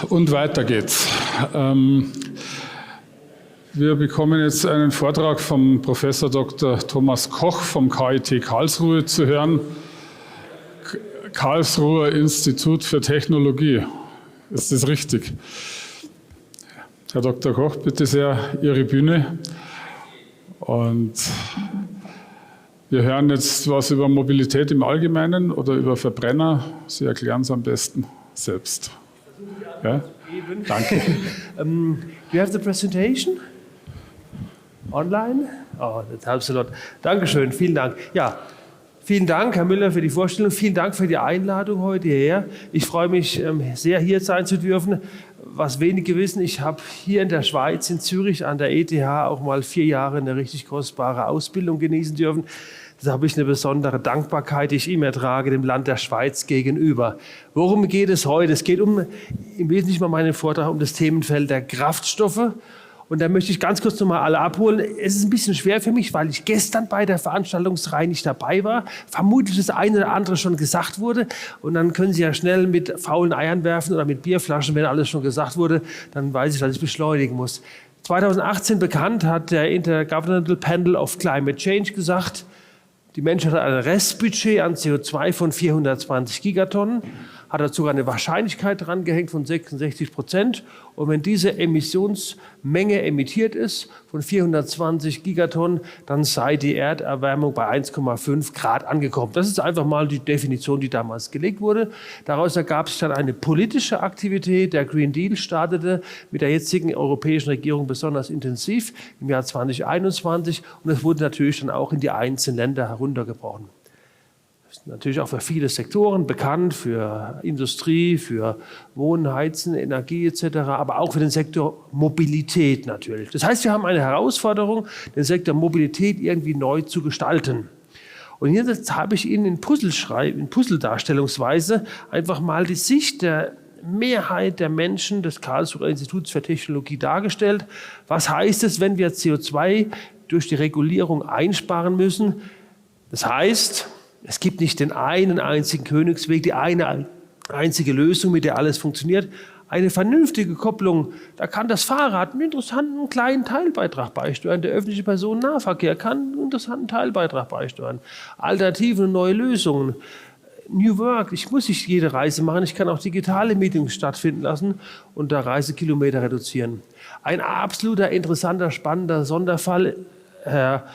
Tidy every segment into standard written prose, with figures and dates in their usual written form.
Und weiter geht's. Wir bekommen jetzt einen Vortrag vom Professor Dr. Thomas Koch vom KIT Karlsruhe zu hören. Karlsruher Institut für Technologie. Ist das richtig? Herr Dr. Koch, bitte sehr, Ihre Bühne. Und wir hören jetzt was über Mobilität im Allgemeinen oder über Verbrenner. Sie erklären es am besten selbst. Ja? Danke. You have the presentation? Online? Oh, that helps a lot. Dankeschön, vielen Dank. Ja, vielen Dank, Herr Müller, für die Vorstellung. Vielen Dank für die Einladung heute hierher. Ich freue mich sehr, hier sein zu dürfen. Was wenige wissen, ich habe hier in der Schweiz, in Zürich, an der ETH auch mal 4 Jahre eine richtig kostbare Ausbildung genießen dürfen. Da habe ich eine besondere Dankbarkeit, die ich immer trage, dem Land der Schweiz gegenüber. Worum geht es heute? Es geht im Wesentlichen bei meinem Vortrag um das Themenfeld der Kraftstoffe. Und da möchte ich ganz kurz noch mal alle abholen. Es ist ein bisschen schwer für mich, weil ich gestern bei der Veranstaltungsreihe nicht dabei war. Vermutlich das eine oder andere schon gesagt wurde. Und dann können Sie ja schnell mit faulen Eiern werfen oder mit Bierflaschen, wenn alles schon gesagt wurde. Dann weiß ich, dass ich beschleunigen muss. 2018 bekannt hat der Intergovernmental Panel of Climate Change gesagt, die Menschheit hat ein Restbudget an CO2 von 420 Gigatonnen, hat dazu eine Wahrscheinlichkeit dran gehängt von 66%. Und wenn diese Emissionsmenge emittiert ist von 420 Gigatonnen, dann sei die Erderwärmung bei 1,5 Grad angekommen. Das ist einfach mal die Definition, die damals gelegt wurde. Daraus ergab sich dann eine politische Aktivität. Der Green Deal startete mit der jetzigen europäischen Regierung besonders intensiv im Jahr 2021. Und es wurde natürlich dann auch in die einzelnen Länder heruntergebrochen. Natürlich auch für viele Sektoren bekannt, für Industrie, für Wohnen, Heizen, Energie etc., aber auch für den Sektor Mobilität natürlich. Das heißt, wir haben eine Herausforderung, den Sektor Mobilität irgendwie neu zu gestalten. Und hier habe ich Ihnen in Puzzledarstellungsweise einfach mal die Sicht der Mehrheit der Menschen des Karlsruher Instituts für Technologie dargestellt. Was heißt es, wenn wir CO2 durch die Regulierung einsparen müssen? Das heißt, es gibt nicht den einen einzigen Königsweg, die eine einzige Lösung, mit der alles funktioniert. Eine vernünftige Kopplung, da kann das Fahrrad einen interessanten kleinen Teilbeitrag beisteuern. Der öffentliche Personennahverkehr kann einen interessanten Teilbeitrag beisteuern. Alternativen und neue Lösungen. New Work, ich muss nicht jede Reise machen, ich kann auch digitale Meetings stattfinden lassen und da Reisekilometer reduzieren. Ein absoluter, interessanter, spannender Sonderfall, Herr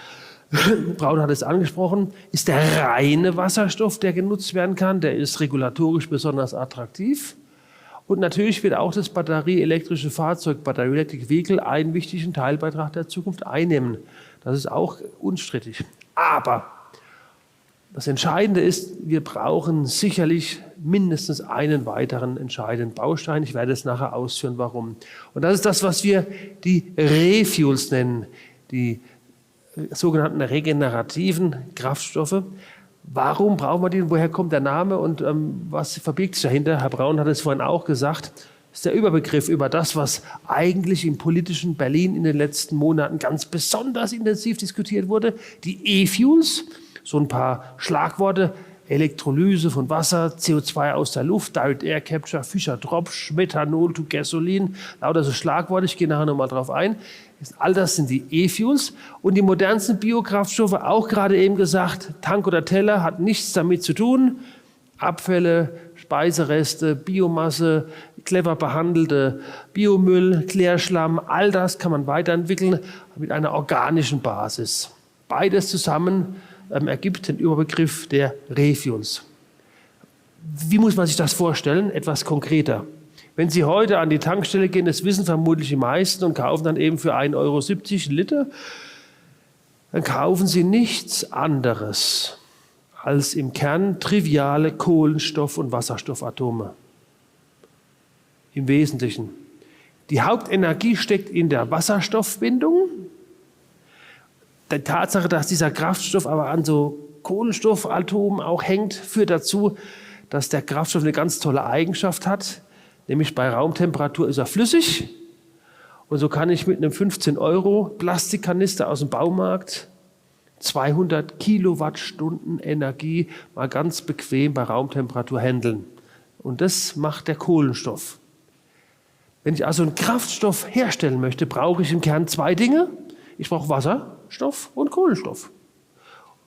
Braun hat es angesprochen, ist der reine Wasserstoff, der genutzt werden kann. Der ist regulatorisch besonders attraktiv. Und natürlich wird auch das batterieelektrische Fahrzeug, Battery Electric Vehicle, einen wichtigen Teilbeitrag der Zukunft einnehmen. Das ist auch unstrittig. Aber das Entscheidende ist, wir brauchen sicherlich mindestens einen weiteren entscheidenden Baustein. Ich werde es nachher ausführen, warum. Und das ist das, was wir die Refuels nennen, die sogenannten regenerativen Kraftstoffe. Warum brauchen wir die? Woher kommt der Name und was verbirgt sich dahinter? Herr Braun hat es vorhin auch gesagt. Das ist der Überbegriff über das, was eigentlich im politischen Berlin in den letzten Monaten ganz besonders intensiv diskutiert wurde. Die E-Fuels, so ein paar Schlagworte. Elektrolyse von Wasser, CO2 aus der Luft, Direct Air Capture, Fischer-Tropsch, Methanol to Gasoline, lauter so Schlagworte, ich gehe nachher nochmal drauf ein. All das sind die E-Fuels und die modernsten Biokraftstoffe, auch gerade eben gesagt, Tank oder Teller hat nichts damit zu tun. Abfälle, Speisereste, Biomasse, clever behandelte Biomüll, Klärschlamm, all das kann man weiterentwickeln mit einer organischen Basis. Beides zusammen ergibt den Überbegriff der Refuels. Wie muss man sich das vorstellen? Etwas konkreter. Wenn Sie heute an die Tankstelle gehen, das wissen vermutlich die meisten, und kaufen dann eben für 1,70 Euro einen Liter, dann kaufen Sie nichts anderes als im Kern triviale Kohlenstoff- und Wasserstoffatome. Im Wesentlichen. Die Hauptenergie steckt in der Wasserstoffbindung. Die Tatsache, dass dieser Kraftstoff aber an so Kohlenstoffatomen auch hängt, führt dazu, dass der Kraftstoff eine ganz tolle Eigenschaft hat, nämlich bei Raumtemperatur ist er flüssig. Und so kann ich mit einem 15 Euro Plastikkanister aus dem Baumarkt 200 Kilowattstunden Energie mal ganz bequem bei Raumtemperatur handeln. Und das macht der Kohlenstoff. Wenn ich also einen Kraftstoff herstellen möchte, brauche ich im Kern zwei Dinge. Ich brauche Wasserstoff und Kohlenstoff.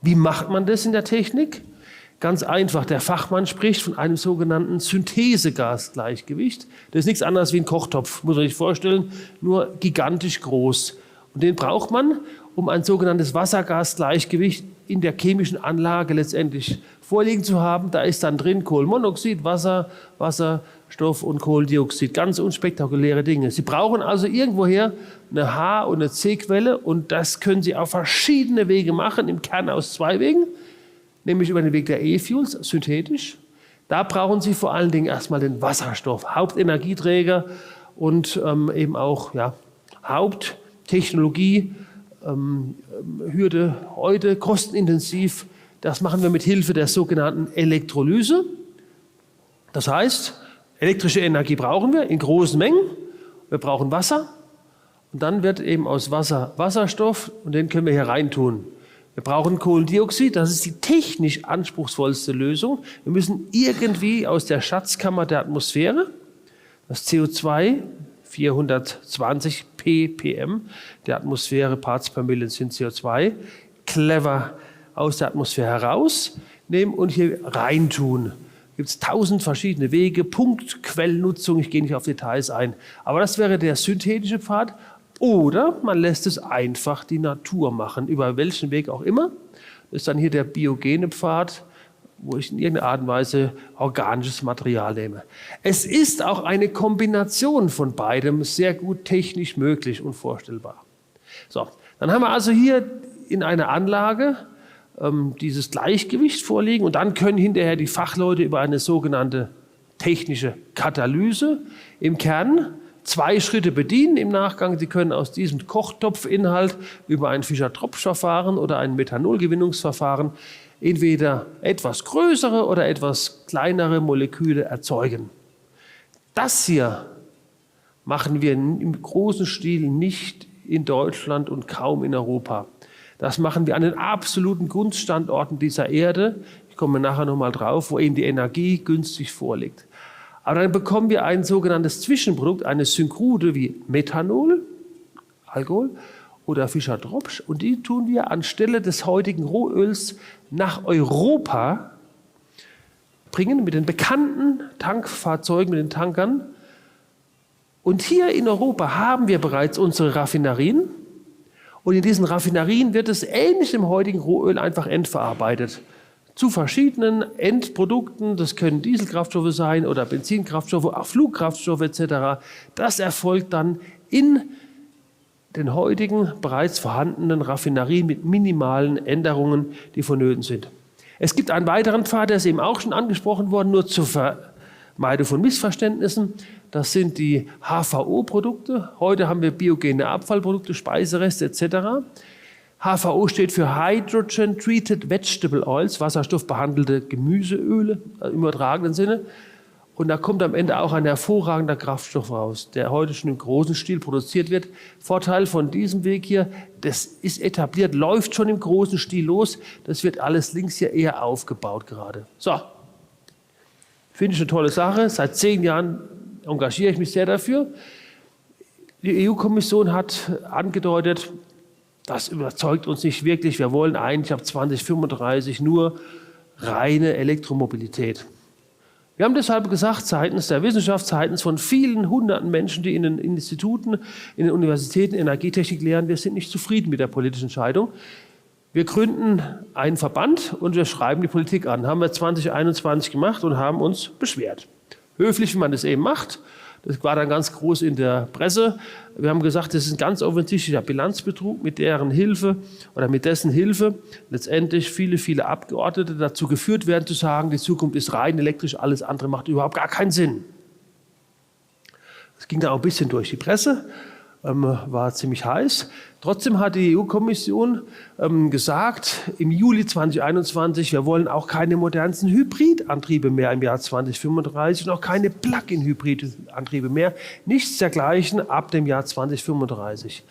Wie macht man das in der Technik? Ganz einfach, der Fachmann spricht von einem sogenannten Synthesegasgleichgewicht. Das ist nichts anderes wie ein Kochtopf, muss man sich vorstellen, nur gigantisch groß. Und den braucht man, um ein sogenanntes Wassergasgleichgewicht in der chemischen Anlage letztendlich vorliegen zu haben. Da ist dann drin Kohlenmonoxid, Wasser, Wasserstoff und Kohlendioxid. Ganz unspektakuläre Dinge. Sie brauchen also irgendwoher eine H- und eine C-Quelle und das können Sie auf verschiedene Wege machen, im Kern aus zwei Wegen. Nämlich über den Weg der E-Fuels, synthetisch. Da brauchen Sie vor allen Dingen erstmal den Wasserstoff, Hauptenergieträger und eben auch Haupttechnologie, Hürde heute kostenintensiv. Das machen wir mit Hilfe der sogenannten Elektrolyse. Das heißt, elektrische Energie brauchen wir in großen Mengen. Wir brauchen Wasser und dann wird eben aus Wasser Wasserstoff und den können wir hier reintun. Wir brauchen Kohlendioxid, das ist die technisch anspruchsvollste Lösung. Wir müssen irgendwie aus der Schatzkammer der Atmosphäre, das CO2, 420 ppm der Atmosphäre, Parts per Million sind CO2, clever aus der Atmosphäre herausnehmen und hier reintun. Da gibt es 1000 verschiedene Wege, Punktquellnutzung, ich gehe nicht auf Details ein. Aber das wäre der synthetische Pfad. Oder man lässt es einfach die Natur machen, über welchen Weg auch immer. Das ist dann hier der biogene Pfad, wo ich in irgendeiner Art und Weise organisches Material nehme. Es ist auch eine Kombination von beidem sehr gut technisch möglich und vorstellbar. So, dann haben wir also hier in einer Anlage dieses Gleichgewicht vorliegen und dann können hinterher die Fachleute über eine sogenannte technische Katalyse im Kern zwei Schritte bedienen im Nachgang. Sie können aus diesem Kochtopfinhalt über ein Fischer-Tropsch-Verfahren oder ein Methanolgewinnungsverfahren entweder etwas größere oder etwas kleinere Moleküle erzeugen. Das hier machen wir im großen Stil nicht in Deutschland und kaum in Europa. Das machen wir an den absoluten Grundstandorten dieser Erde. Ich komme nachher nochmal drauf, wo eben die Energie günstig vorliegt. Aber dann bekommen wir ein sogenanntes Zwischenprodukt, eine Syncrude wie Methanol, Alkohol oder Fischer-Tropsch. Und die tun wir anstelle des heutigen Rohöls nach Europa bringen mit den bekannten Tankfahrzeugen, mit den Tankern. Und hier in Europa haben wir bereits unsere Raffinerien. Und in diesen Raffinerien wird es ähnlich dem heutigen Rohöl einfach endverarbeitet. Zu verschiedenen Endprodukten, das können Dieselkraftstoffe sein oder Benzinkraftstoffe, auch Flugkraftstoffe etc. Das erfolgt dann in den heutigen bereits vorhandenen Raffinerien mit minimalen Änderungen, die vonnöten sind. Es gibt einen weiteren Pfad, der ist eben auch schon angesprochen worden, nur zur Vermeidung von Missverständnissen. Das sind die HVO-Produkte. Heute haben wir biogene Abfallprodukte, Speisereste etc. HVO steht für Hydrogen Treated Vegetable Oils, wasserstoffbehandelte Gemüseöle im übertragenen Sinne. Und da kommt am Ende auch ein hervorragender Kraftstoff raus, der heute schon im großen Stil produziert wird. Vorteil von diesem Weg hier, das ist etabliert, läuft schon im großen Stil los. Das wird alles links hier eher aufgebaut gerade. So, finde ich eine tolle Sache. Seit 10 Jahren engagiere ich mich sehr dafür. Die EU-Kommission hat angedeutet, das überzeugt uns nicht wirklich. Wir wollen eigentlich ab 2035 nur reine Elektromobilität. Wir haben deshalb gesagt, seitens der Wissenschaft, seitens von vielen hunderten Menschen, die in den Instituten, in den Universitäten Energietechnik lehren, wir sind nicht zufrieden mit der politischen Entscheidung. Wir gründen einen Verband und wir schreiben die Politik an. Haben wir 2021 gemacht und haben uns beschwert. Höflich, wie man das eben macht. Das war dann ganz groß in der Presse. Wir haben gesagt, das ist ein ganz offensichtlicher Bilanzbetrug, mit deren Hilfe oder mit dessen Hilfe letztendlich viele Abgeordnete dazu geführt werden, zu sagen, die Zukunft ist rein elektrisch, alles andere macht überhaupt gar keinen Sinn. Das ging dann auch ein bisschen durch die Presse, war ziemlich heiß. Trotzdem hat die EU-Kommission gesagt, im Juli 2021, wir wollen auch keine modernsten Hybridantriebe mehr im Jahr 2035 und auch keine Plug-in-Hybridantriebe mehr. Nichts dergleichen ab dem Jahr 2035.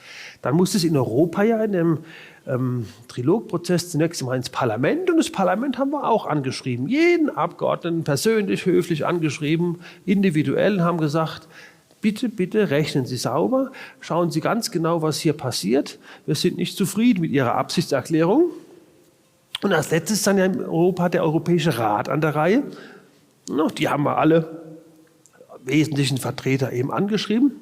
Dann muss es in Europa ja in dem Trilogprozess zunächst einmal ins Parlament und das Parlament haben wir auch angeschrieben. Jeden Abgeordneten persönlich, höflich angeschrieben, individuell, haben gesagt, Bitte, bitte rechnen Sie sauber, schauen Sie ganz genau, was hier passiert. Wir sind nicht zufrieden mit Ihrer Absichtserklärung. Und als letztes dann ja in Europa der Europäische Rat an der Reihe. Die haben wir alle wesentlichen Vertreter eben angeschrieben.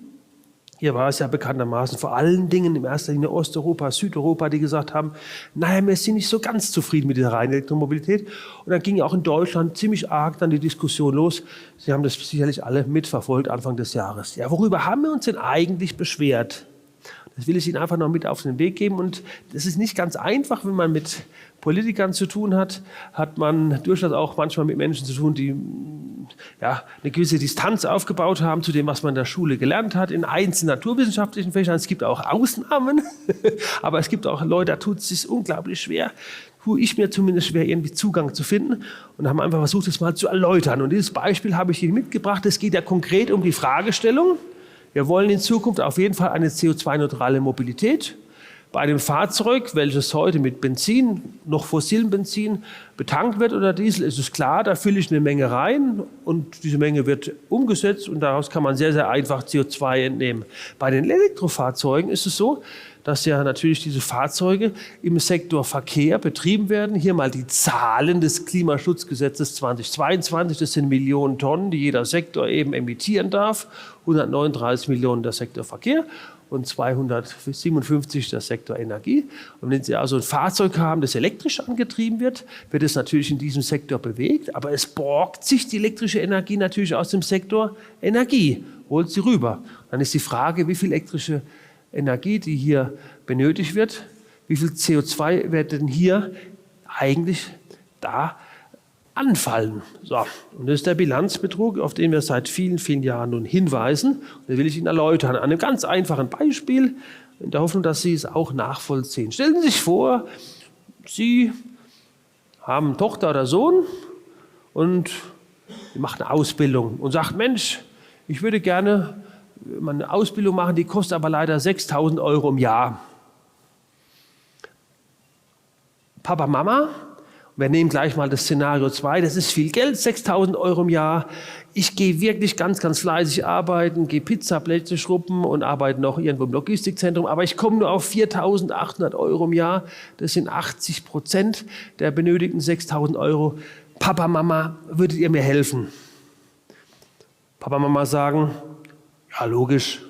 Hier war es ja bekanntermaßen vor allen Dingen in erster Linie Osteuropa, Südeuropa, die gesagt haben, naja, wir sind nicht so ganz zufrieden mit dieser reinen Elektromobilität. Und dann ging ja auch in Deutschland ziemlich arg dann die Diskussion los. Sie haben das sicherlich alle mitverfolgt Anfang des Jahres. Ja, worüber haben wir uns denn eigentlich beschwert? Das will ich Ihnen einfach noch mit auf den Weg geben. Und das ist nicht ganz einfach, wenn man mit Politikern zu tun hat, hat man durchaus auch manchmal mit Menschen zu tun, die ja, eine gewisse Distanz aufgebaut haben zu dem, was man in der Schule gelernt hat, in einzelnen naturwissenschaftlichen Fächern. Es gibt auch Ausnahmen, aber es gibt auch Leute, da tut es sich unglaublich schwer, tue ich mir zumindest schwer, irgendwie Zugang zu finden, und haben einfach versucht, das mal zu erläutern. Und dieses Beispiel habe ich Ihnen mitgebracht. Es geht ja konkret um die Fragestellung: Wir wollen in Zukunft auf jeden Fall eine CO2-neutrale Mobilität. Bei einem Fahrzeug, welches heute mit Benzin, noch fossilen Benzin, betankt wird oder Diesel, ist es klar, da fülle ich eine Menge rein und diese Menge wird umgesetzt und daraus kann man sehr, sehr einfach CO2 entnehmen. Bei den Elektrofahrzeugen ist es so, dass ja natürlich diese Fahrzeuge im Sektor Verkehr betrieben werden. Hier mal die Zahlen des Klimaschutzgesetzes 2022. Das sind Millionen Tonnen, die jeder Sektor eben emittieren darf. 139 Millionen der Sektor Verkehr und 257 der Sektor Energie. Und wenn Sie also ein Fahrzeug haben, das elektrisch angetrieben wird, wird es natürlich in diesem Sektor bewegt, aber es borgt sich die elektrische Energie natürlich aus dem Sektor Energie, holt sie rüber. Dann ist die Frage, wie viel elektrische Energie, die hier benötigt wird, wie viel CO2 wird denn hier eigentlich da anfallen. So, und das ist der Bilanzbetrug, auf den wir seit vielen, vielen Jahren nun hinweisen. Und das will ich Ihnen erläutern an einem ganz einfachen Beispiel, in der Hoffnung, dass Sie es auch nachvollziehen. Stellen Sie sich vor, Sie haben Tochter oder Sohn und die macht eine Ausbildung und sagt, Mensch, ich würde gerne eine Ausbildung machen, die kostet aber leider 6.000 € im Jahr. Papa, Mama, wir nehmen gleich mal das Szenario 2, das ist viel Geld, 6.000 € im Jahr. Ich gehe wirklich ganz, ganz fleißig arbeiten, gehe Pizzaplätze schruppen und arbeite noch irgendwo im Logistikzentrum, aber ich komme nur auf 4.800 € im Jahr. Das sind 80% der benötigten 6.000 €. Papa, Mama, würdet ihr mir helfen? Papa, Mama sagen, ja, logisch.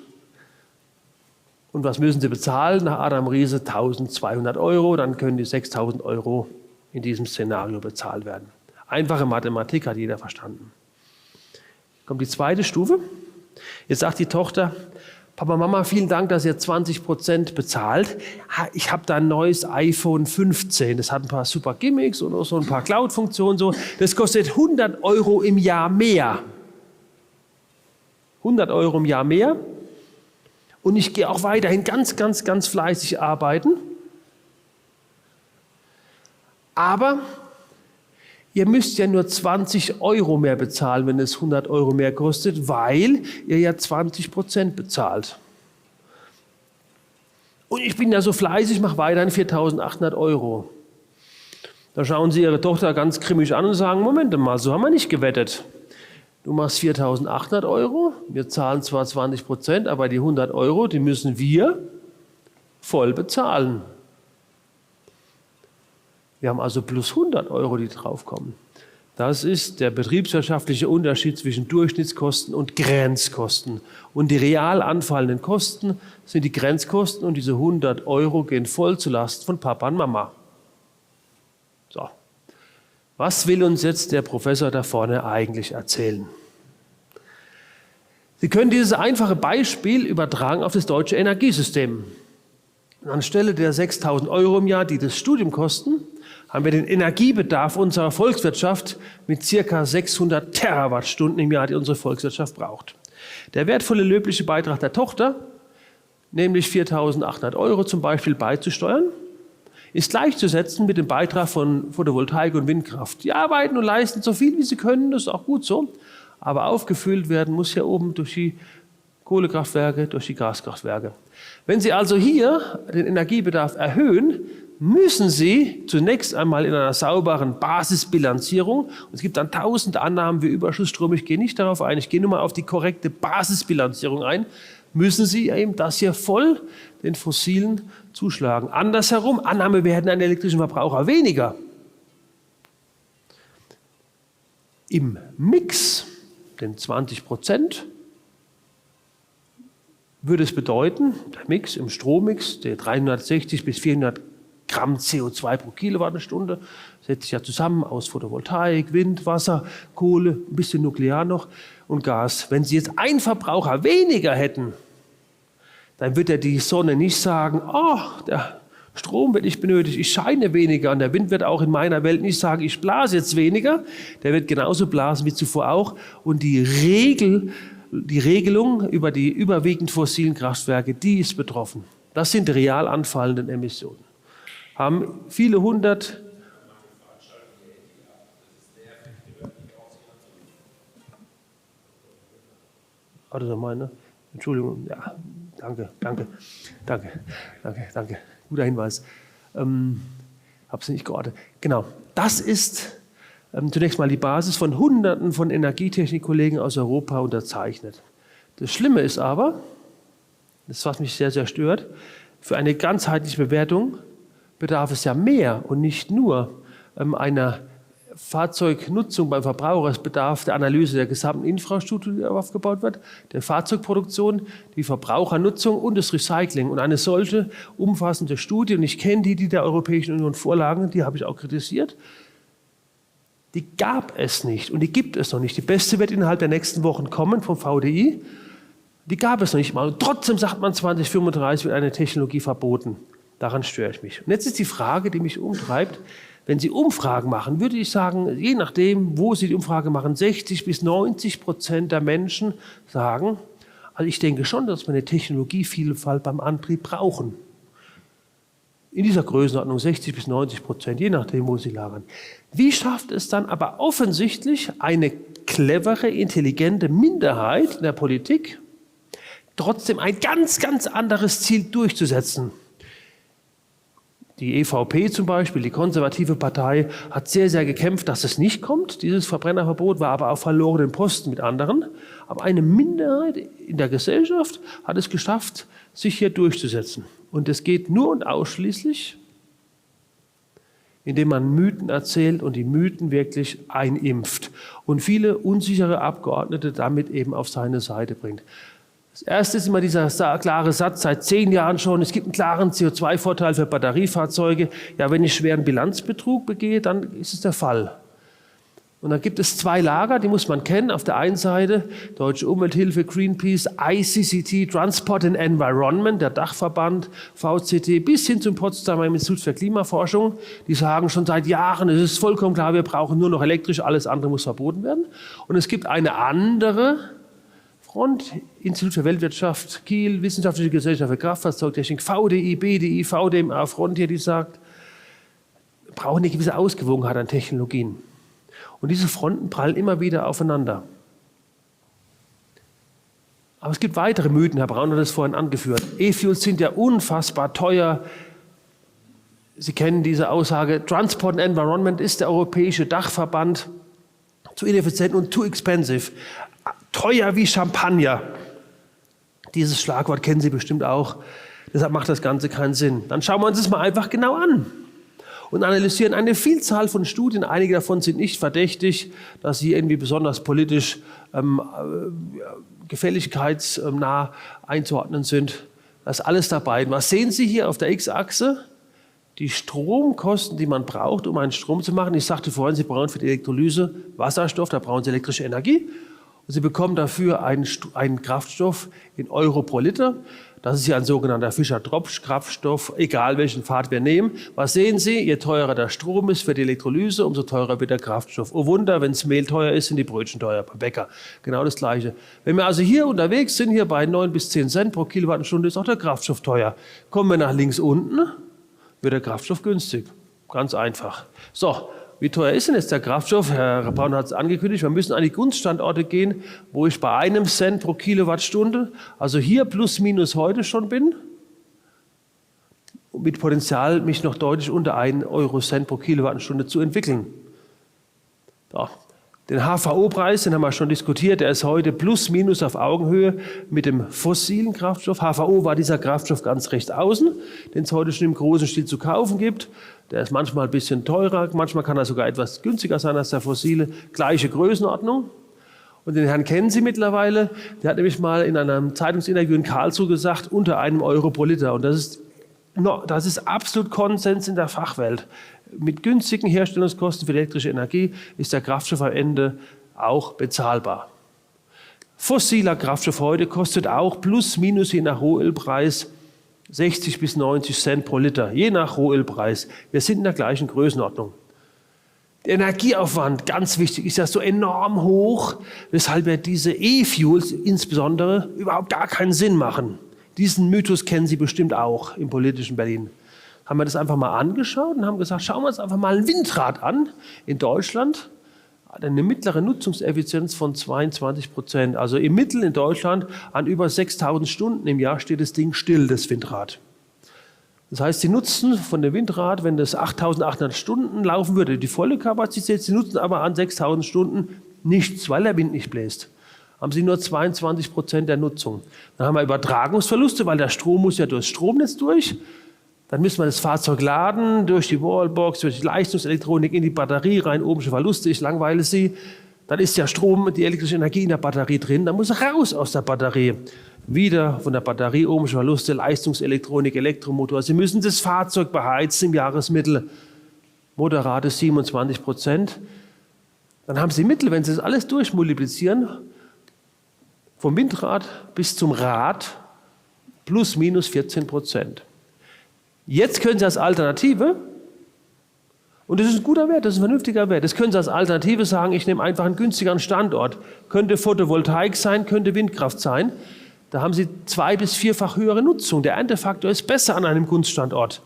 Und was müssen Sie bezahlen? Nach Adam Riese 1.200 €, dann können die 6.000 € in diesem Szenario bezahlt werden. Einfache Mathematik, hat jeder verstanden. Kommt die zweite Stufe. Jetzt sagt die Tochter, Papa, Mama, vielen Dank, dass ihr 20% bezahlt. Ich habe da ein neues iPhone 15. Das hat ein paar super Gimmicks und auch so ein paar Cloud-Funktionen. So. Das kostet 100 € im Jahr mehr. 100 € im Jahr mehr. Und ich gehe auch weiterhin ganz, ganz, ganz fleißig arbeiten. Aber ihr müsst ja nur 20 € mehr bezahlen, wenn es 100 € mehr kostet, weil ihr ja 20% bezahlt. Und ich bin ja so fleißig, mache weiterhin 4.800 €. Da schauen Sie Ihre Tochter ganz grimmig an und sagen, Moment mal, so haben wir nicht gewettet. Du machst 4.800 €, wir zahlen zwar 20%, aber die 100 €, die müssen wir voll bezahlen. Wir haben also plus 100 €, die draufkommen. Das ist der betriebswirtschaftliche Unterschied zwischen Durchschnittskosten und Grenzkosten. Und die real anfallenden Kosten sind die Grenzkosten und diese 100 € gehen voll zu Last von Papa und Mama. So. Was will uns jetzt der Professor da vorne eigentlich erzählen? Sie können dieses einfache Beispiel übertragen auf das deutsche Energiesystem. Und anstelle der 6.000 € im Jahr, die das Studium kosten, haben wir den Energiebedarf unserer Volkswirtschaft mit ca. 600 Terawattstunden im Jahr, die unsere Volkswirtschaft braucht. Der wertvolle löbliche Beitrag der Tochter, nämlich 4.800 € zum Beispiel beizusteuern, ist gleichzusetzen mit dem Beitrag von Photovoltaik und Windkraft. Die arbeiten und leisten so viel, wie sie können, das ist auch gut so. Aber aufgefüllt werden muss hier oben durch die Kohlekraftwerke, durch die Gaskraftwerke. Wenn Sie also hier den Energiebedarf erhöhen, müssen Sie zunächst einmal in einer sauberen Basisbilanzierung, und es gibt dann 1000 Annahmen wie Überschussstrom, ich gehe nicht darauf ein, ich gehe nur mal auf die korrekte Basisbilanzierung ein, müssen Sie eben das hier voll den Fossilen zuschlagen. Andersherum, Annahme, wir hätten einen elektrischen Verbraucher weniger. Im Mix, den 20%, würde es bedeuten, der Mix im Strommix, der 360 bis 400 Gramm CO2 pro Kilowattstunde, setzt sich ja zusammen aus Photovoltaik, Wind, Wasser, Kohle, ein bisschen Nuklear noch und Gas. Wenn Sie jetzt einen Verbraucher weniger hätten, dann wird ja die Sonne nicht sagen, oh, der Strom wird nicht benötigt, ich scheine weniger. Und der Wind wird auch in meiner Welt nicht sagen, ich blase jetzt weniger. Der wird genauso blasen wie zuvor auch. Und die Regelung über die überwiegend fossilen Kraftwerke, die ist betroffen. Das sind die real anfallenden Emissionen. Haben viele hundert... Hat er meine? Entschuldigung, ja, danke. Guter Hinweis. Habe es nicht geordnet. Genau, das ist zunächst mal die Basis von Hunderten von Energietechnikkollegen aus Europa unterzeichnet. Das Schlimme ist aber, das was mich sehr, sehr stört, für eine ganzheitliche Bewertung bedarf es ja mehr und nicht nur einer Fahrzeugnutzung beim Verbraucher. Es bedarf der Analyse der gesamten Infrastruktur, die aufgebaut wird, der Fahrzeugproduktion, die Verbrauchernutzung und das Recycling. Und eine solche umfassende Studie, und ich kenne die der Europäischen Union vorlagen, die habe ich auch kritisiert, die gab es nicht und die gibt es noch nicht. Die beste wird innerhalb der nächsten Wochen kommen vom VDI. Die gab es noch nicht mal. Und trotzdem sagt man, 2035 wird eine Technologie verboten. Daran störe ich mich. Und jetzt ist die Frage, die mich umtreibt. Wenn Sie Umfragen machen, würde ich sagen, je nachdem, wo Sie die Umfrage machen, 60 bis 90% der Menschen sagen, also ich denke schon, dass wir eine Technologievielfalt beim Antrieb brauchen. In dieser Größenordnung 60 bis 90%, je nachdem, wo Sie lagern. Wie schafft es dann aber offensichtlich eine clevere, intelligente Minderheit in der Politik, trotzdem ein ganz, ganz anderes Ziel durchzusetzen? Die EVP zum Beispiel, die konservative Partei, hat sehr, sehr gekämpft, dass es nicht kommt. Dieses Verbrennerverbot war aber auf verlorenen Posten mit anderen. Aber eine Minderheit in der Gesellschaft hat es geschafft, sich hier durchzusetzen. Und es geht nur und ausschließlich, indem man Mythen erzählt und die Mythen wirklich einimpft und viele unsichere Abgeordnete damit eben auf seine Seite bringt. Das erste ist immer dieser klare Satz, seit 10 Jahren schon, es gibt einen klaren CO2-Vorteil für Batteriefahrzeuge. Ja, wenn ich schweren Bilanzbetrug begehe, dann ist es der Fall. Und dann gibt es 2 Lager, die muss man kennen. Auf der einen Seite Deutsche Umwelthilfe, Greenpeace, ICCT, Transport and Environment, der Dachverband, VCT, bis hin zum Potsdamer Institut für Klimaforschung. Die sagen schon seit Jahren, es ist vollkommen klar, wir brauchen nur noch elektrisch, alles andere muss verboten werden. Und es gibt eine andere Front, Institut für Weltwirtschaft, Kiel, Wissenschaftliche Gesellschaft für Kraftfahrzeugtechnik, VDI, BDI, VDMA, Frontier, die sagt, wir brauchen eine gewisse Ausgewogenheit an Technologien. Und diese Fronten prallen immer wieder aufeinander. Aber es gibt weitere Mythen, Herr Braun hat das vorhin angeführt. E-Fuels sind ja unfassbar teuer. Sie kennen diese Aussage, Transport and Environment ist der europäische Dachverband, zu ineffizient und too expensive. Teuer wie Champagner. Dieses Schlagwort kennen Sie bestimmt auch. Deshalb macht das Ganze keinen Sinn. Dann schauen wir uns das mal einfach genau an und analysieren eine Vielzahl von Studien. Einige davon sind nicht verdächtig, dass sie irgendwie besonders politisch gefälligkeitsnah einzuordnen sind. Da ist alles dabei. Und was sehen Sie hier auf der X-Achse? Die Stromkosten, die man braucht, um einen Strom zu machen. Ich sagte vorhin, Sie brauchen für die Elektrolyse Wasserstoff, da brauchen Sie elektrische Energie. Sie bekommen dafür einen Kraftstoff in Euro pro Liter. Das ist ja ein sogenannter Fischer-Tropsch-Kraftstoff, egal welchen Pfad wir nehmen. Was sehen Sie? Je teurer der Strom ist für die Elektrolyse, umso teurer wird der Kraftstoff. Oh Wunder, wenn das Mehl teuer ist, sind die Brötchen teuer beim Bäcker. Genau das Gleiche. Wenn wir also hier unterwegs sind, hier bei 9 bis 10 Cent pro Kilowattstunde, ist auch der Kraftstoff teuer. Kommen wir nach links unten, wird der Kraftstoff günstig. Ganz einfach. So. Wie teuer ist denn jetzt der Kraftstoff? Herr Braun hat es angekündigt, wir müssen an die Gunststandorte gehen, wo ich bei 1 Cent pro Kilowattstunde, also hier plus minus heute schon bin. mit Potenzial, mich noch deutlich unter 1 Eurocent pro Kilowattstunde zu entwickeln. Ja. Den HVO-Preis, den haben wir schon diskutiert, der ist heute plus minus auf Augenhöhe mit dem fossilen Kraftstoff. HVO war dieser Kraftstoff ganz rechts außen, den es heute schon im großen Stil zu kaufen gibt. Der ist manchmal ein bisschen teurer, manchmal kann er sogar etwas günstiger sein als der fossile. Gleiche Größenordnung. Und den Herrn kennen Sie mittlerweile. Der hat nämlich mal in einem Zeitungsinterview in Karlsruhe gesagt, unter 1 Euro pro Liter. Und das ist absolut Konsens in der Fachwelt. Mit günstigen Herstellungskosten für elektrische Energie ist der Kraftstoff am Ende auch bezahlbar. Fossiler Kraftstoff heute kostet auch plus minus je nach Rohölpreis 60 bis 90 Cent pro Liter, je nach Rohölpreis. Wir sind in der gleichen Größenordnung. Der Energieaufwand, ganz wichtig, ist ja so enorm hoch, weshalb ja diese E-Fuels insbesondere überhaupt gar keinen Sinn machen. Diesen Mythos kennen Sie bestimmt auch im politischen Berlin. Haben wir das einfach mal angeschaut und haben gesagt, schauen wir uns einfach mal ein Windrad an in Deutschland. Hat eine mittlere Nutzungseffizienz von 22%. Also im Mittel in Deutschland an über 6.000 Stunden im Jahr steht das Ding still, das Windrad. Das heißt, Sie nutzen von dem Windrad, wenn das 8.800 Stunden laufen würde, die volle Kapazität, Sie nutzen aber an 6.000 Stunden nichts, weil der Wind nicht bläst. Haben Sie nur 22% der Nutzung. Dann haben wir Übertragungsverluste, weil der Strom muss ja durchs Stromnetz durch. Dann müssen wir das Fahrzeug laden, durch die Wallbox, durch die Leistungselektronik in die Batterie rein, ohmische Verluste, ich langweile Sie. Dann ist ja Strom, die elektrische Energie in der Batterie drin, dann muss er raus aus der Batterie. Wieder von der Batterie, ohmische Verluste, Leistungselektronik, Elektromotor. Sie müssen das Fahrzeug beheizen im Jahresmittel. Motorrate 27%. Dann haben Sie Mittel, wenn Sie das alles durchmultiplizieren, vom Windrad bis zum Rad plus minus 14%. Jetzt können Sie als Alternative, und das ist ein guter Wert, das ist ein vernünftiger Wert, das können Sie als Alternative sagen, ich nehme einfach einen günstigeren Standort. Könnte Photovoltaik sein, könnte Windkraft sein. Da haben Sie 2- bis 4-fach höhere Nutzung. Der Erntefaktor ist besser an einem Gunststandort.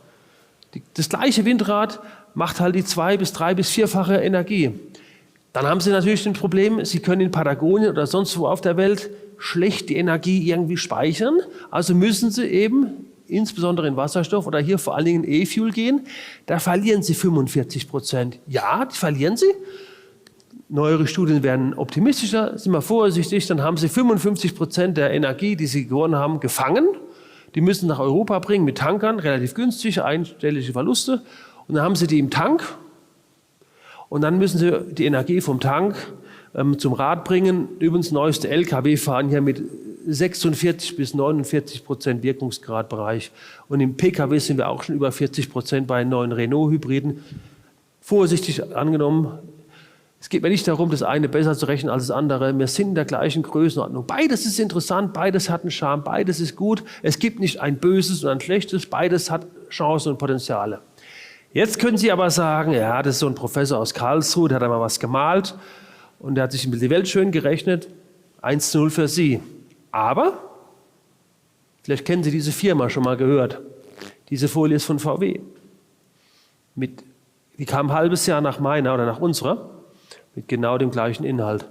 Das gleiche Windrad macht halt die 2- bis 3- bis 4-fache Energie. Dann haben Sie natürlich ein Problem, Sie können in Patagonien oder sonst wo auf der Welt schlecht die Energie irgendwie speichern. Also müssen Sie eben insbesondere in Wasserstoff oder hier vor allen Dingen in E-Fuel gehen. Da verlieren Sie 45%. Ja, die verlieren Sie. Neuere Studien werden optimistischer, sind wir vorsichtig. Dann haben Sie 55% der Energie, die Sie gewonnen haben, gefangen. Die müssen nach Europa bringen mit Tankern, relativ günstig, einstellige Verluste. Und dann haben Sie die im Tank. Und dann müssen Sie die Energie vom Tank zum Rad bringen. Übrigens, neueste Lkw fahren hier mit 46 bis 49% Wirkungsgradbereich. Und im Pkw sind wir auch schon über 40% bei neuen Renault-Hybriden. Vorsichtig angenommen, es geht mir nicht darum, das eine besser zu rechnen als das andere. Wir sind in der gleichen Größenordnung. Beides ist interessant, beides hat einen Charme, beides ist gut. Es gibt nicht ein Böses und ein Schlechtes, beides hat Chancen und Potenziale. Jetzt können Sie aber sagen, ja, das ist so ein Professor aus Karlsruhe, der hat einmal was gemalt und der hat sich die Welt schön gerechnet. 1:0 für Sie. Aber, vielleicht kennen Sie diese Firma schon mal gehört. Diese Folie ist von VW. Die kam ein halbes Jahr nach meiner oder nach unserer, mit genau dem gleichen Inhalt.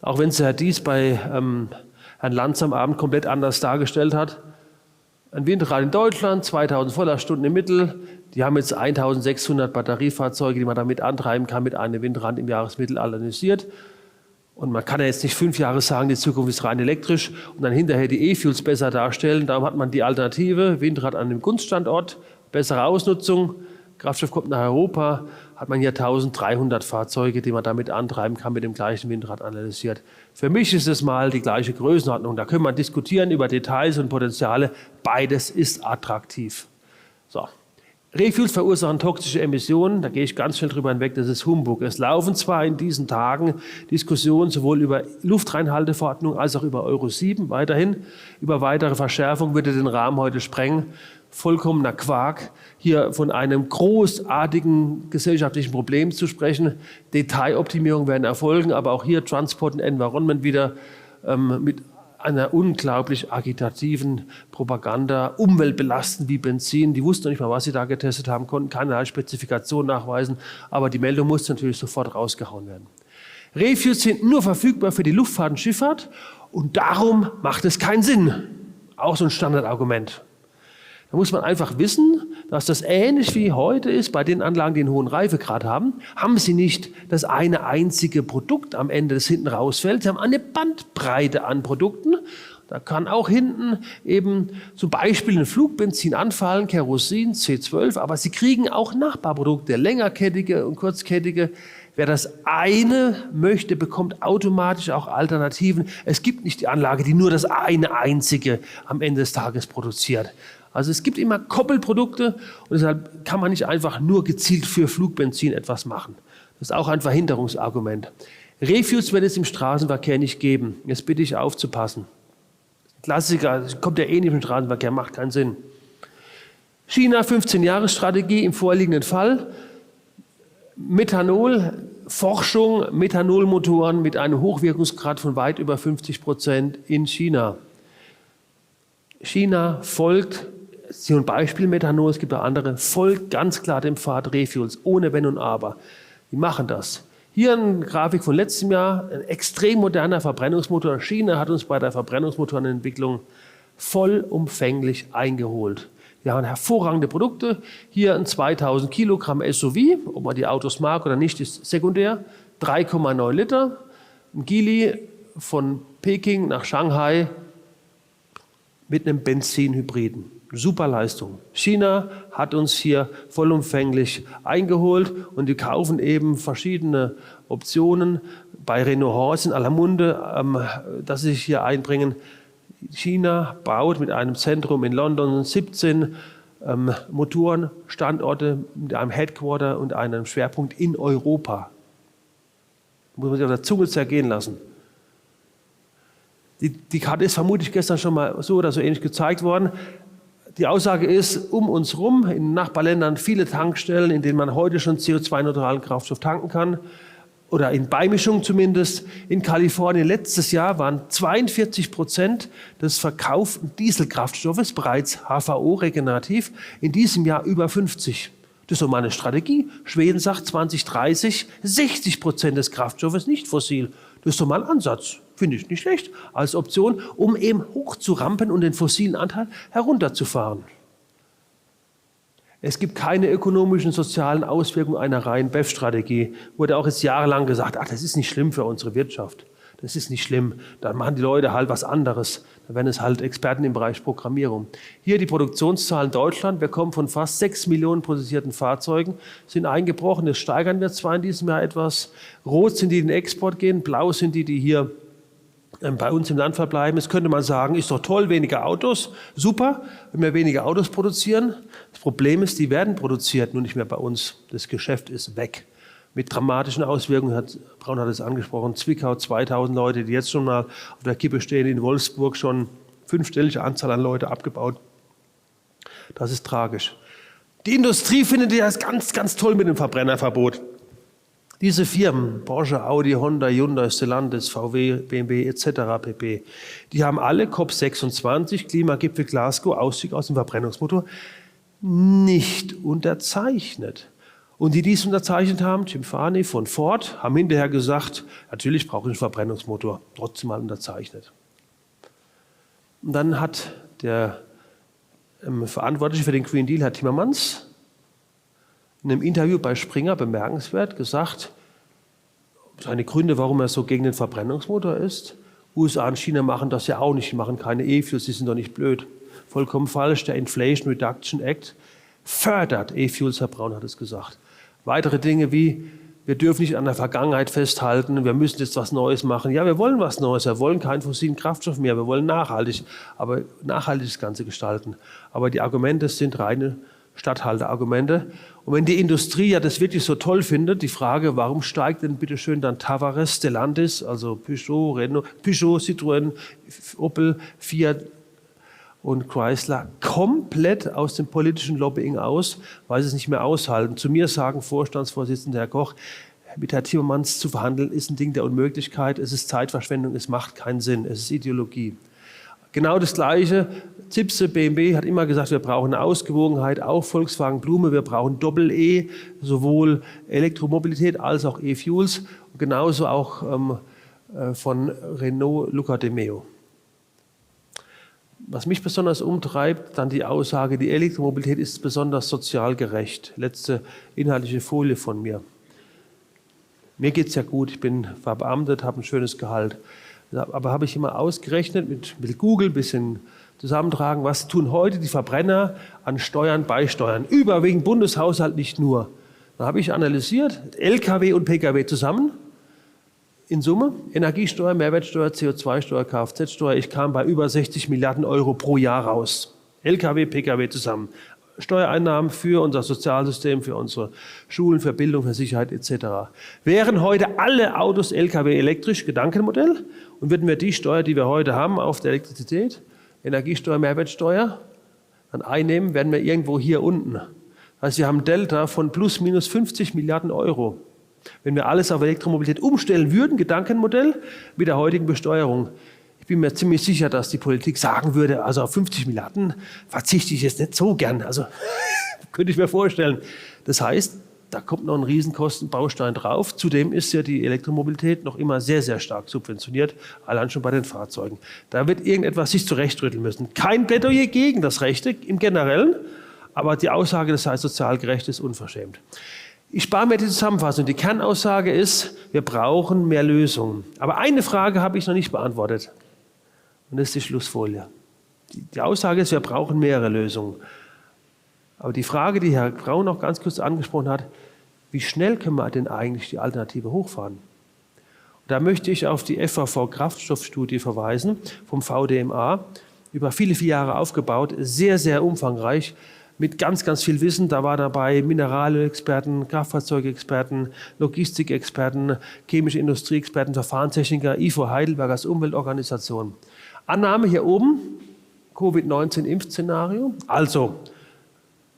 Auch wenn es Herr Dies bei Herrn Lanz am Abend komplett anders dargestellt hat. Ein Windrad in Deutschland, 2000 Vollerstunden im Mittel. Die haben jetzt 1600 Batteriefahrzeuge, die man damit antreiben kann, mit einem Windrad im Jahresmittel analysiert. Und man kann ja jetzt nicht 5 Jahre sagen, die Zukunft ist rein elektrisch und dann hinterher die E-Fuels besser darstellen. Darum hat man die Alternative, Windrad an einem Gunststandort, bessere Ausnutzung, Kraftstoff kommt nach Europa, hat man hier 1300 Fahrzeuge, die man damit antreiben kann, mit dem gleichen Windrad analysiert. Für mich ist es mal die gleiche Größenordnung. Da können wir diskutieren über Details und Potenziale. Beides ist attraktiv. So. Refuels verursachen toxische Emissionen, da gehe ich ganz schnell drüber hinweg, das ist Humbug. Es laufen zwar in diesen Tagen Diskussionen sowohl über Luftreinhalteverordnung als auch über Euro 7 weiterhin. Über weitere Verschärfung würde den Rahmen heute sprengen. Vollkommener Quark, hier von einem großartigen gesellschaftlichen Problem zu sprechen. Detailoptimierung werden erfolgen, aber auch hier Transport und Environment wieder mit einer unglaublich agitativen Propaganda, umweltbelastend wie Benzin. Die wussten noch nicht mal, was sie da getestet haben, konnten keinerlei Spezifikation nachweisen, aber die Meldung musste natürlich sofort rausgehauen werden. Refuels sind nur verfügbar für die Luftfahrt und Schifffahrt und darum macht es keinen Sinn. Auch so ein Standardargument. Da muss man einfach wissen, dass das ähnlich wie heute ist, bei den Anlagen, die einen hohen Reifegrad haben, haben sie nicht das eine einzige Produkt am Ende, das hinten rausfällt. Sie haben eine Bandbreite an Produkten. Da kann auch hinten eben zum Beispiel ein Flugbenzin anfallen, Kerosin, C12, aber sie kriegen auch Nachbarprodukte, längerkettige und kurzkettige. Wer das eine möchte, bekommt automatisch auch Alternativen. Es gibt nicht die Anlage, die nur das eine einzige am Ende des Tages produziert. Also es gibt immer Koppelprodukte und deshalb kann man nicht einfach nur gezielt für Flugbenzin etwas machen. Das ist auch ein Verhinderungsargument. Refuels wird es im Straßenverkehr nicht geben. Jetzt bitte ich aufzupassen. Klassiker, kommt ja eh nicht im Straßenverkehr, macht keinen Sinn. China, 15-Jahres-Strategie im vorliegenden Fall. Methanol, Forschung, Methanolmotoren mit einem Hochwirkungsgrad von weit über 50% in China. China folgt, das ist hier ein Beispiel Methanol, es gibt auch andere, folgt ganz klar dem Pfad Refuels, ohne Wenn und Aber. Die machen das. Hier eine Grafik von letztem Jahr, ein extrem moderner Verbrennungsmotor. China hat uns bei der Verbrennungsmotorenentwicklung vollumfänglich eingeholt. Wir haben hervorragende Produkte. Hier ein 2000 Kilogramm SUV, ob man die Autos mag oder nicht, ist sekundär. 3,9 Liter. Ein Geely von Peking nach Shanghai mit einem Benzinhybriden. Super Leistung. China hat uns hier vollumfänglich eingeholt und die kaufen eben verschiedene Optionen. Bei Renault Horse in aller Munde, dass sie sich hier einbringen. China baut mit einem Zentrum in London 17 Motorenstandorte mit einem Headquarter und einem Schwerpunkt in Europa. Muss man sich auf der Zunge zergehen lassen. Die Karte ist vermutlich gestern schon mal so oder so ähnlich gezeigt worden. Die Aussage ist, um uns herum in Nachbarländern viele Tankstellen, in denen man heute schon CO2-neutralen Kraftstoff tanken kann, oder in Beimischung zumindest. In Kalifornien letztes Jahr waren 42% des verkauften Dieselkraftstoffes bereits HVO regenerativ, in diesem Jahr über 50%. Das ist doch mal eine Strategie. Schweden sagt 2030 60% des Kraftstoffes nicht fossil. Das ist doch mal ein Ansatz. Finde ich nicht schlecht als Option, um eben hochzurampen und den fossilen Anteil herunterzufahren. Es gibt keine ökonomischen, sozialen Auswirkungen einer reinen BEF-Strategie. Wurde auch jetzt jahrelang gesagt, ach, das ist nicht schlimm für unsere Wirtschaft. Das ist nicht schlimm. Dann machen die Leute halt was anderes. Dann werden es halt Experten im Bereich Programmierung. Hier die Produktionszahlen Deutschland. Wir kommen von fast 6 Millionen produzierten Fahrzeugen, sind eingebrochen. Das steigern wir zwar in diesem Jahr etwas. Rot sind die, die in den Export gehen. Blau sind die, die hier bei uns im Land verbleiben. Jetzt könnte man sagen, ist doch toll, weniger Autos, super, wenn wir weniger Autos produzieren. Das Problem ist, die werden produziert, nur nicht mehr bei uns. Das Geschäft ist weg. Mit dramatischen Auswirkungen, Braun hat es angesprochen, Zwickau 2000 Leute, die jetzt schon mal auf der Kippe stehen, in Wolfsburg schon 5-stellige Anzahl an Leute abgebaut. Das ist tragisch. Die Industrie findet das ganz, ganz toll mit dem Verbrennerverbot. Diese Firmen, Porsche, Audi, Honda, Hyundai, Stellantis, VW, BMW etc. pp., die haben alle COP26, Klimagipfel Glasgow, Ausstieg aus dem Verbrennungsmotor, nicht unterzeichnet. Und die dies unterzeichnet haben, Jim Farley von Ford, haben hinterher gesagt, natürlich brauche ich einen Verbrennungsmotor, trotzdem mal unterzeichnet. Und dann hat der Verantwortliche für den Green Deal, Herr Timmermans, in einem Interview bei Springer, bemerkenswert, gesagt, seine Gründe, warum er so gegen den Verbrennungsmotor ist. USA und China machen das ja auch nicht, die machen keine E-Fuels, die sind doch nicht blöd. Vollkommen falsch, der Inflation Reduction Act fördert E-Fuels, Herr Braun hat es gesagt. Weitere Dinge wie, wir dürfen nicht an der Vergangenheit festhalten, wir müssen jetzt was Neues machen. Ja, wir wollen was Neues, wir wollen keinen fossilen Kraftstoff mehr, wir wollen nachhaltig das Ganze gestalten. Aber die Argumente sind reine Statthalterargumente. Und wenn die Industrie ja das wirklich so toll findet, die Frage, warum steigt denn bitte schön dann Tavares, Stellantis, also Peugeot, Renault, Peugeot, Citroën, Opel, Fiat und Chrysler komplett aus dem politischen Lobbying aus, weil sie es nicht mehr aushalten. Zu mir sagen Vorstandsvorsitzender Herr Koch, mit Herrn Timmermans zu verhandeln ist ein Ding der Unmöglichkeit, es ist Zeitverschwendung, es macht keinen Sinn, es ist Ideologie. Genau das Gleiche. Zipse, BMW hat immer gesagt, wir brauchen eine Ausgewogenheit, auch Volkswagen Blume, wir brauchen Doppel-E, sowohl Elektromobilität als auch E-Fuels, genauso auch von Renault Luca de Meo. Was mich besonders umtreibt, dann die Aussage, die Elektromobilität ist besonders sozial gerecht. Letzte inhaltliche Folie von mir. Mir geht es ja gut, ich bin verbeamtet, habe ein schönes Gehalt. Aber habe ich immer ausgerechnet, mit Google ein bisschen zusammentragen, was tun heute die Verbrenner an Steuern beisteuern. Überwiegend Bundeshaushalt, nicht nur. Da habe ich analysiert, Lkw und Pkw zusammen, in Summe, Energiesteuer, Mehrwertsteuer, CO2-Steuer, Kfz-Steuer. Ich kam bei über 60 Milliarden Euro pro Jahr raus. Lkw, Pkw zusammen. Steuereinnahmen für unser Sozialsystem, für unsere Schulen, für Bildung, für Sicherheit etc. Wären heute alle Autos Lkw elektrisch, Gedankenmodell, und würden wir die Steuer, die wir heute haben auf der Elektrizität, Energiesteuer, Mehrwertsteuer, dann einnehmen, wären wir irgendwo hier unten. Das heißt, wir haben ein Delta von plus minus 50 Milliarden Euro. Wenn wir alles auf Elektromobilität umstellen würden, Gedankenmodell, mit der heutigen Besteuerung. Ich bin mir ziemlich sicher, dass die Politik sagen würde, also auf 50 Milliarden verzichte ich jetzt nicht so gern. Also könnte ich mir vorstellen. Das heißt, da kommt noch ein Riesenkostenbaustein drauf. Zudem ist ja die Elektromobilität noch immer sehr, sehr stark subventioniert, allein schon bei den Fahrzeugen. Da wird irgendetwas sich zurechtrütteln müssen. Kein Plädoyer gegen das Rechte im Generellen, aber die Aussage, das sei sozial gerecht, ist unverschämt. Ich spare mir die Zusammenfassung. Die Kernaussage ist, wir brauchen mehr Lösungen. Aber eine Frage habe ich noch nicht beantwortet. Und das ist die Schlussfolie. Die Aussage ist, wir brauchen mehrere Lösungen. Aber die Frage, die Herr Grau noch ganz kurz angesprochen hat, wie schnell können wir denn eigentlich die Alternative hochfahren? Und da möchte ich auf die FAV-Kraftstoffstudie verweisen, vom VDMA, über viele, viele Jahre aufgebaut, sehr, sehr umfangreich, mit ganz, ganz viel Wissen. Da war dabei Mineralölexperten, Kraftfahrzeugexperten, Logistikexperten, chemische Industrieexperten, Verfahrenstechniker, IFO Heidelberg als Umweltorganisation. Annahme hier oben, Covid-19-Impfszenario. Also,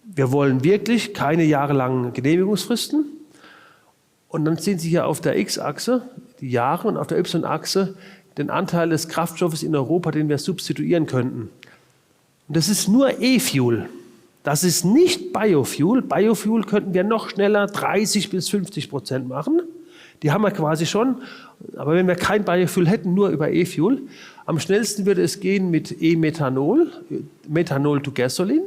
wir wollen wirklich keine jahrelangen Genehmigungsfristen. Und dann sehen Sie hier auf der X-Achse die Jahre und auf der Y-Achse den Anteil des Kraftstoffes in Europa, den wir substituieren könnten. Und das ist nur E-Fuel. Das ist nicht Biofuel. Biofuel könnten wir noch schneller 30-50% machen. Die haben wir quasi schon. Aber wenn wir kein Biofuel hätten, nur über E-Fuel, am schnellsten würde es gehen mit E-Methanol, Methanol to Gasoline.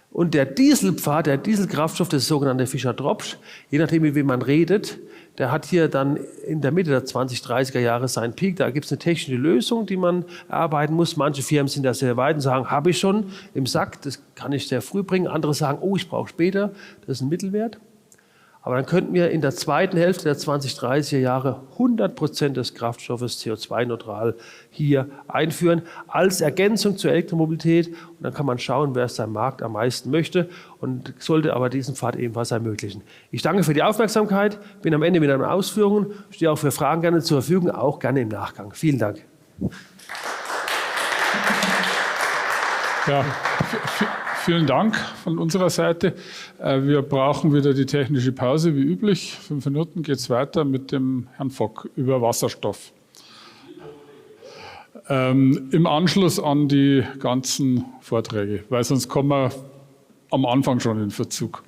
Und der Dieselpfad, der Dieselkraftstoff, das sogenannte Fischer-Tropsch, je nachdem, wie man redet, der hat hier dann in der Mitte der 20-30er Jahre seinen Peak. Da gibt es eine technische Lösung, die man erarbeiten muss. Manche Firmen sind da sehr weit und sagen, habe ich schon im Sack, das kann ich sehr früh bringen. Andere sagen, oh, ich brauche später, das ist ein Mittelwert. Aber dann könnten wir in der zweiten Hälfte der 20-30er Jahre 100% des Kraftstoffes CO2-neutral hier einführen, als Ergänzung zur Elektromobilität. Und dann kann man schauen, wer es am Markt am meisten möchte und sollte aber diesen Pfad ebenfalls ermöglichen. Ich danke für die Aufmerksamkeit, bin am Ende mit meinen Ausführungen, stehe auch für Fragen gerne zur Verfügung, auch gerne im Nachgang. Vielen Dank. Ja, vielen Dank von unserer Seite. Wir brauchen wieder die technische Pause, wie üblich. 5 Minuten geht es weiter mit dem Herrn Fock über Wasserstoff. Im Anschluss an die ganzen Vorträge, weil sonst kommen wir am Anfang schon in Verzug.